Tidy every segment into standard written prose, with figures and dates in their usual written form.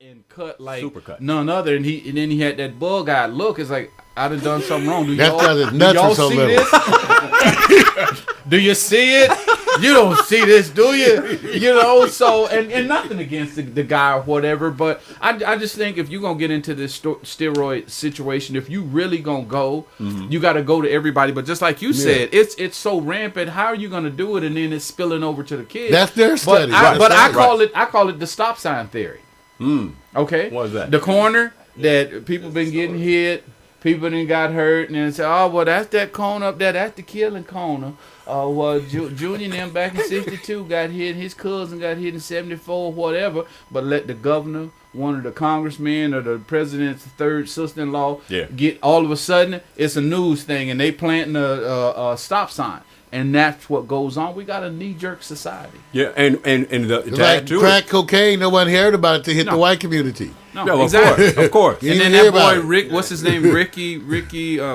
and cut like super cut. none other, and then he had that bug-eyed look. It's like I done something wrong. That's because his nuts are so little. This? Do you see it? You don't see this, do you? You know, so and nothing against the guy or whatever, but I just think if you're gonna get into this steroid situation, if you really gonna go, you got to go to everybody. But just like you said, it's so rampant. How are you gonna do it? And then it's spilling over to the kids. That's their study. But I call it the stop sign theory. Okay, what is that? The corner that people been getting hit. People done got hurt, and then say, "Oh, well, that's that cone up there. That's the killing corner." Well, Junior and them back in '62 got hit. His cousin got hit in '74, whatever. But let the governor, one of the congressmen, or the president's third sister-in-law get all of a sudden it's a news thing, and they planting a stop sign. And that's what goes on. We got a knee-jerk society. Yeah, and the like crack cocaine, no one heard about it to hit the white community. No, yeah, exactly. Of course. And then that boy Rick, what's his name? Ricky,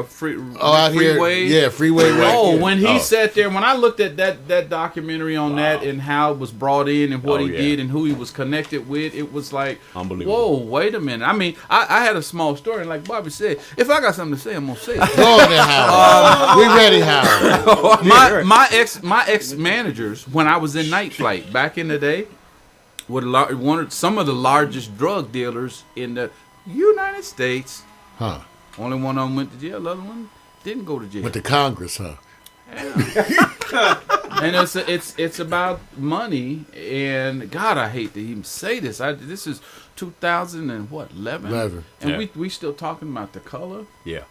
Freeway. Yeah, Freeway. Oh, when he sat there, when I looked at that documentary on that and how it was brought in and what he did and who he was connected with, it was like, unbelievable. Whoa, wait a minute. I mean, I had a small story, and like Bobby said, if I got something to say, I'm gonna say it. Go on there, Howard. We ready, Howard. My ex managers, when I was in Night Flight back in the day, were some of the largest drug dealers in the United States. Huh. Only one of them went to jail. The other one didn't go to jail. Went to Congress, huh? Yeah. And it's about money. And God, I hate to even say this. This is 2011. And we still talking about the color. Yeah.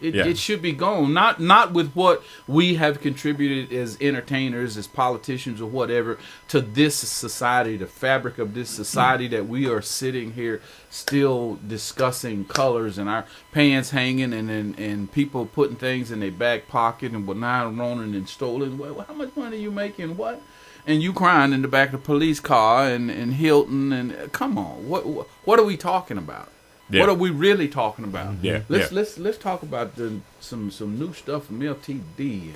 It should be gone. Not with what we have contributed as entertainers, as politicians, or whatever to this society, the fabric of this society that we are sitting here still discussing colors and our pants hanging and people putting things in their back pocket and whatnot, running and stolen. Well, how much money you making? What? And you crying in the back of the police car and Hilton and come on, what are we talking about? Yeah. What are we really talking about? Yeah, let's talk about some new stuff from LTD.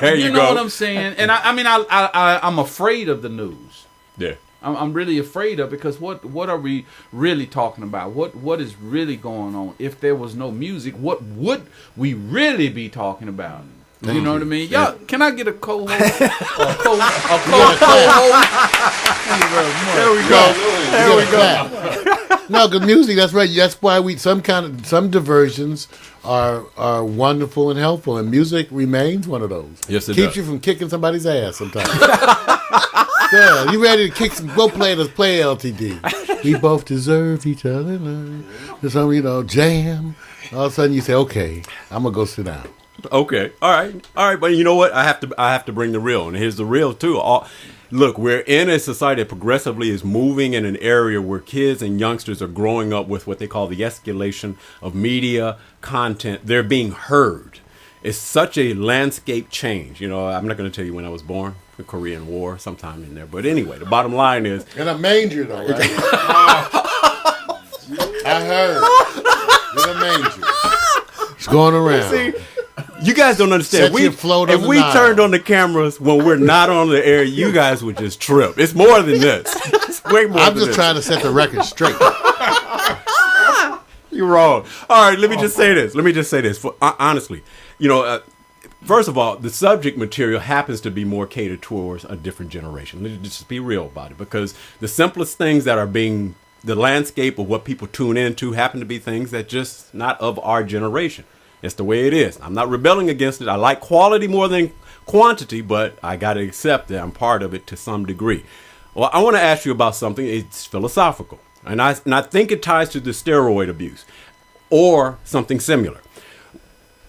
There you know go. what I'm saying? And I'm afraid of the news. Yeah, I'm really afraid of it because what are we really talking about? What is really going on? If there was no music, what would we really be talking about? You know what I mean? Y'all, can I get a co-host? a co-host? There we go. No, because music, that's right. That's why some diversions are wonderful and helpful, and music remains one of those. Yes, it keeps does. you from kicking somebody's ass sometimes. Yeah, you ready to kick some? Go play LTD. We both deserve each other. There's some, jam. All of a sudden, you say, "Okay, I'm gonna go sit down." Okay, all right, but you know what? I have to bring the real, and here's the real too. Look, we're in a society that progressively is moving in an area where kids and youngsters are growing up with what they call the escalation of media content. They're being heard. It's such a landscape change. I'm not going to tell you when I was born, the Korean War, sometime in there. But anyway, the bottom line is... In a manger, though, right? I heard. In a manger. It's going around. See, you guys don't understand. If we turned on the cameras when we're not on the air, you guys would just trip. It's more than this. It's way more I'm than just trying to set the record straight. You're wrong. All right, let me just say this. Honestly, first of all, the subject material happens to be more catered towards a different generation. Let's just be real about it, because the simplest things that are being the landscape of what people tune into happen to be things that just not of our generation. It's the way it is. I'm not rebelling against it. I like quality more than quantity, but I got to accept that I'm part of it to some degree. Well, I want to ask you about something. It's philosophical, and I think it ties to the steroid abuse or something similar.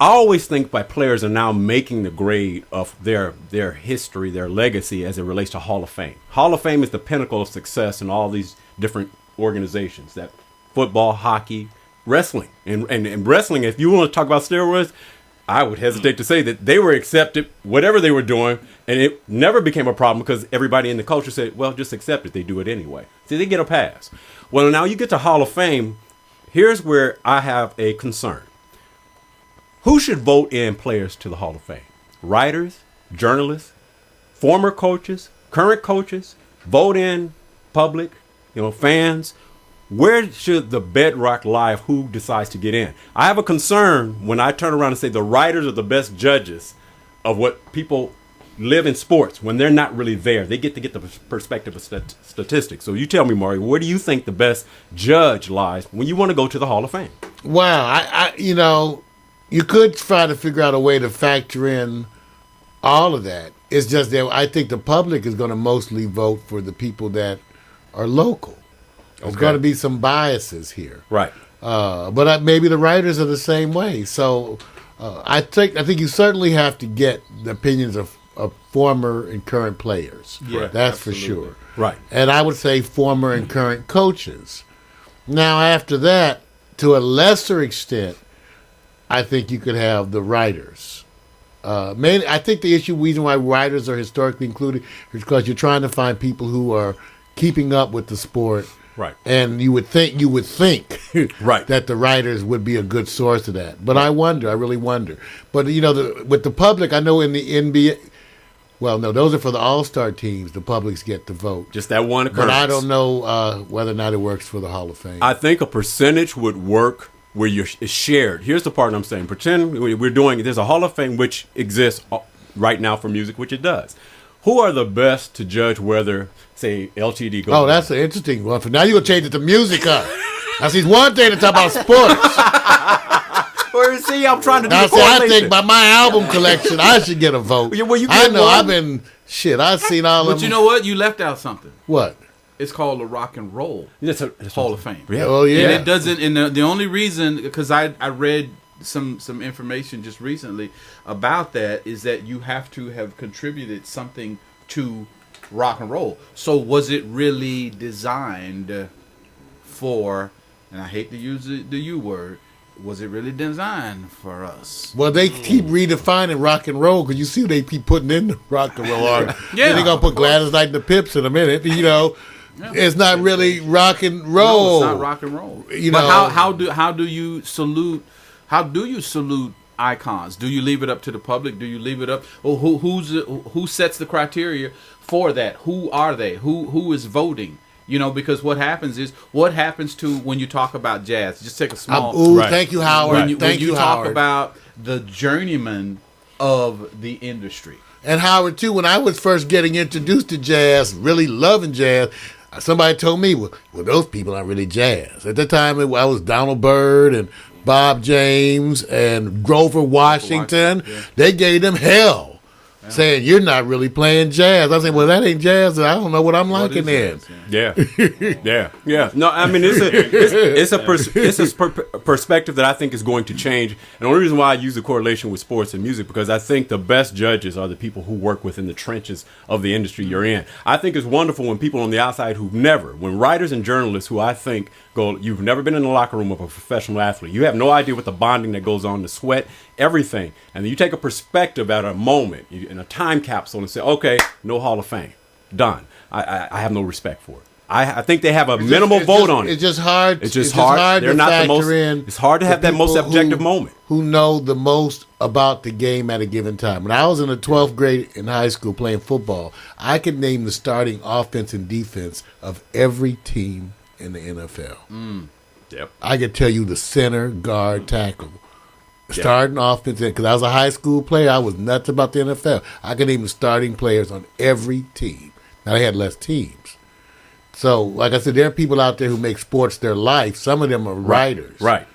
I always think by players are now making the grade of their history, their legacy as it relates to Hall of Fame. Hall of Fame is the pinnacle of success in all these different organizations, that football, hockey, wrestling. And wrestling, if you want to talk about steroids, I would hesitate to say that they were accepted, whatever they were doing, and it never became a problem because everybody in the culture said, well, just accept it. They do it anyway. So they get a pass. Well, now you get to Hall of Fame. Here's where I have a concern. Who should vote in players to the Hall of Fame? Writers, journalists, former coaches, current coaches, vote in public, fans. where should the bedrock lie of who decides to get in? I have a concern when I turn around and say the writers are the best judges of what people live in sports when they're not really there. They get the perspective of statistics. So you tell me, Mario, where do you think the best judge lies when you want to go to the Hall of Fame? Wow, I you could try to figure out a way to factor in all of that. It's just that I think the public is going to mostly vote for the people that are local. There's going to be some biases here, right? But maybe the writers are the same way. So I think you certainly have to get the opinions of former and current players. Yeah, that's absolutely. for sure. Right. And I would say former and current coaches. Now, after that, to a lesser extent, I think you could have the writers. I think the reason why writers are historically included is because you're trying to find people who are keeping up with the sport. Right. And you would think right. that the writers would be a good source of that. But I really wonder. But, with the public, I know in the NBA, well, no, those are for the all-star teams. The publics get to vote. Just that one occurrence. But I don't know whether or not it works for the Hall of Fame. I think a percentage would work where it's shared. Here's the part I'm saying. Pretend there's a Hall of Fame which exists right now for music, which it does. Who are the best to judge whether, say, LTD goes? Oh, that's an interesting one. Now you're going to change it to music, huh? Now, see, one thing to talk about sports. Well, see, I'm trying to do now, the see, I correlation. think by my album collection, I should get a vote. Yeah, well, you I get know, one. I've seen all of them. But you know what? You left out something. What? It's called the Rock and Roll That's Hall of Fame. Yeah. Oh, yeah. And it doesn't. And the only reason, because I read some information just recently about that, is that you have to have contributed something to rock and roll. So was it really designed for? And I hate to use the U word. Was it really designed for us? Well, they keep redefining rock and roll because you see they keep putting in the rock and roll art. Yeah, they're gonna put Gladys Knight and the Pips in a minute. It's not really rock and roll. No, it's not rock and roll. But how do you salute? How do you salute icons? Do you leave it up to the public? Do you leave it up? Or who sets the criteria for that? Who are they? Who is voting? Because what happens to when you talk about jazz? Just take a small. Right. Thank you, Howard. When you talk Howard. about the journeyman of the industry. And Howard too. When I was first getting introduced to jazz, really loving jazz, somebody told me, "Well, those people aren't really jazz." At the time, I was Donald Byrd and Bob James and Grover Washington. Yeah. They gave them hell. Saying you're not really playing jazz. I said, well, that ain't jazz. I don't know what I'm liking then. Yeah. No, I mean it's a perspective that I think is going to change. And the only reason why I use the correlation with sports and music because I think the best judges are the people who work within the trenches of the industry you're in. I think it's wonderful when people on the outside when writers and journalists who I think go, you've never been in the locker room of a professional athlete. You have no idea what the bonding that goes on, the sweat, everything. And then you take a perspective at a moment in a time capsule and say, okay, no Hall of Fame. Done. I have no respect for it. I think they have a minimal vote on it. It's just hard. It's just hard. They're to not factor the most. in It's hard to have that most objective moment. Who know the most about the game at a given time? When I was in the 12th grade in high school playing football, I could name the starting offense and defense of every team in the NFL. Yep. I could tell you the center, guard, tackle. Starting offense, because I was a high school player, I was nuts about the NFL. I could name the starting players on every team. Now, they had less teams. So, like I said, there are people out there who make sports their life. Some of them are writers. Right.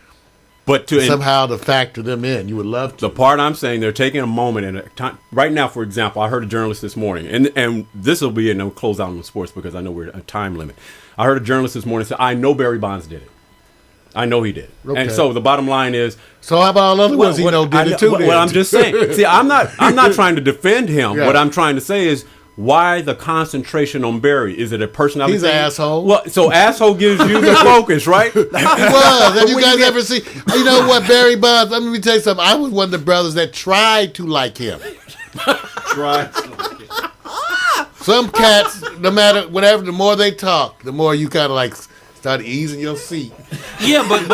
But somehow to factor them in, you would love to. The part I'm saying, they're taking a moment and a time. Right now, for example, I heard a journalist this morning, and this will be, and I'll close out on sports because I know we're at a time limit. I heard a journalist this morning say, I know Barry Bonds did it. I know he did. Okay. And so the bottom line is. So how about all other ones he did it too? Well, I'm just saying. See, I'm not trying to defend him. Yeah. What I'm trying to say is why the concentration on Barry? Is it a personality? He's an asshole. Well, so asshole gives you the focus, right? He was. Have you guys ever seen? You know what, Barry Bonds? Let me tell you something. I was one of the brothers that tried to like him. Some cats, no matter whatever, the more they talk, the more you kind of like start easing your seat. Yeah, but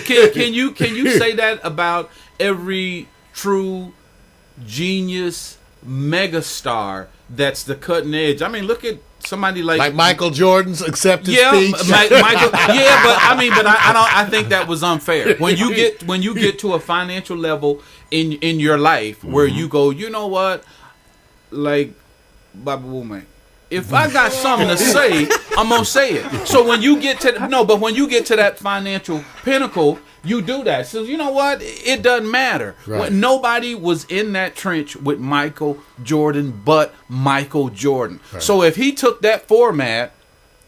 can you say that about every true genius megastar that's the cutting edge? I mean, look at somebody like Michael Jordan's acceptance speech. Michael. Yeah, but I think that was unfair. When you get to a financial level in your life where you go, you know what, like Baba Womack, if I got something to say, I'm gonna say it. So when you get to when you get to that financial pinnacle, you do that. So you know what? It doesn't matter. Right. Nobody was in that trench with Michael Jordan but Michael Jordan. Right. So if he took that format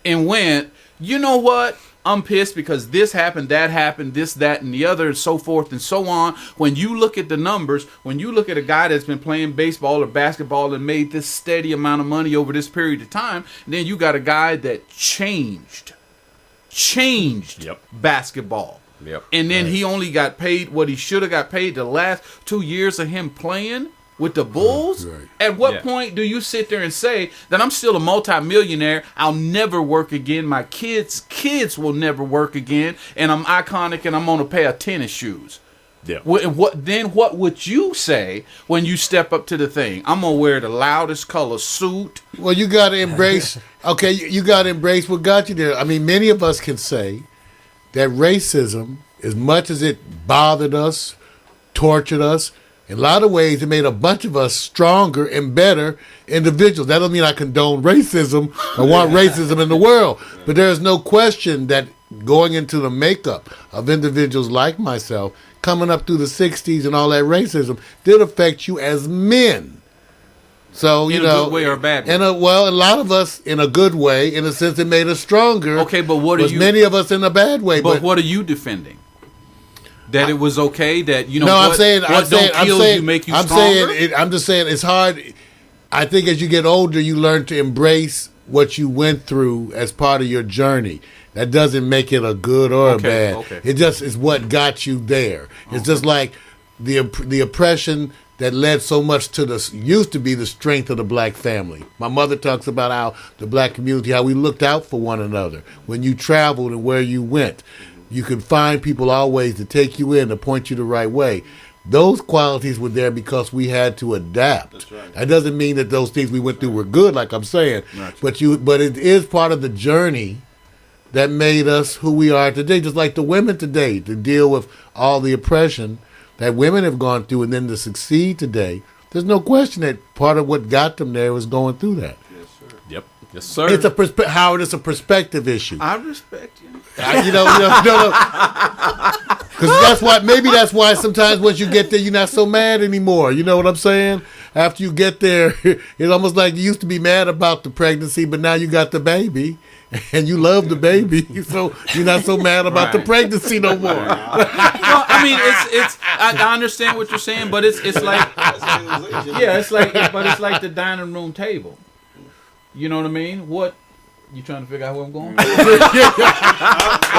and went, you know what? I'm pissed because this happened, that happened, this, that, and the other, and so forth and so on. When you look at the numbers, when you look at a guy that's been playing baseball or basketball and made this steady amount of money over this period of time, then you got a guy that changed basketball. Yep. And then he only got paid what he should have got paid the last 2 years of him playing with the Bulls. Right. At what point do you sit there and say that I'm still a multimillionaire, I'll never work again, my kids will never work again, and I'm iconic and I'm on a pair of tennis shoes? Yeah. What would you say when you step up to the thing? I'm gonna wear the loudest color suit. Well, you got to embrace. Okay, you got to embrace what got you there. I mean, many of us can say that racism, as much as it bothered us, tortured us, in a lot of ways, it made a bunch of us stronger and better individuals. That doesn't mean I condone racism or want racism in the world. But there is no question that going into the makeup of individuals like myself, coming up through the 60s and all that racism, did affect you as men. So, in a good way or a bad way? A lot of us in a good way, in a sense it made us stronger. Okay, but what are you... many of us in a bad way. But what are you defending? That it was okay, that, you know, no, I'm just saying it's hard. I think as you get older, you learn to embrace what you went through as part of your journey. That doesn't make it a good or a bad. Okay. It just is what got you there. It's just like the oppression that led so much to used to be the strength of the black family. My mother talks about how the black community, how we looked out for one another. When you traveled and where you went, you could find people always to take you in, to point you the right way. Those qualities were there because we had to adapt. That's right. That doesn't mean that those things we went through were good, like I'm saying. Right. But it is part of the journey that made us who we are today. Just like the women today, to deal with all the oppression that women have gone through, and then to succeed today. There's no question that part of what got them there was going through that. Yes, sir. Yep. Yes, sir. Howard, it's a perspective issue. I respect you. Because that's why sometimes once you get there, you're not so mad anymore. You know what I'm saying? After you get there, it's almost like you used to be mad about the pregnancy, but now you got the baby, and you love the baby, so you're not so mad about the pregnancy no more. Well, I mean, I understand what you're saying, but it's like, it's like the dining room table. You know what I mean? What? You trying to figure out where I'm going? The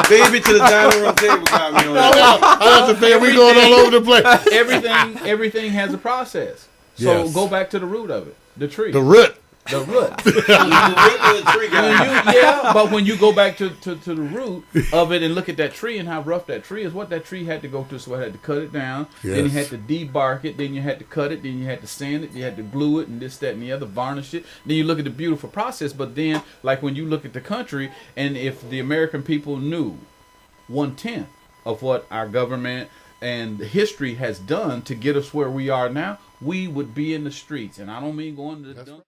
baby to the dining room table got me on that. We going all over the place. Everything has a process. So go back to the root of it. The tree. The root. The root. But when you go back to the root of it and look at that tree and how rough that tree is, what that tree had to go through. So I had to cut it down. Yes. Then you had to debark it. Then you had to cut it. Then you had to sand it. You had to glue it and this, that, and the other, varnish it. Then you look at the beautiful process. But then, like when you look at the country, and if the American people knew 1/10 of what our government and history has done to get us where we are now, we would be in the streets. And I don't mean going to the dump.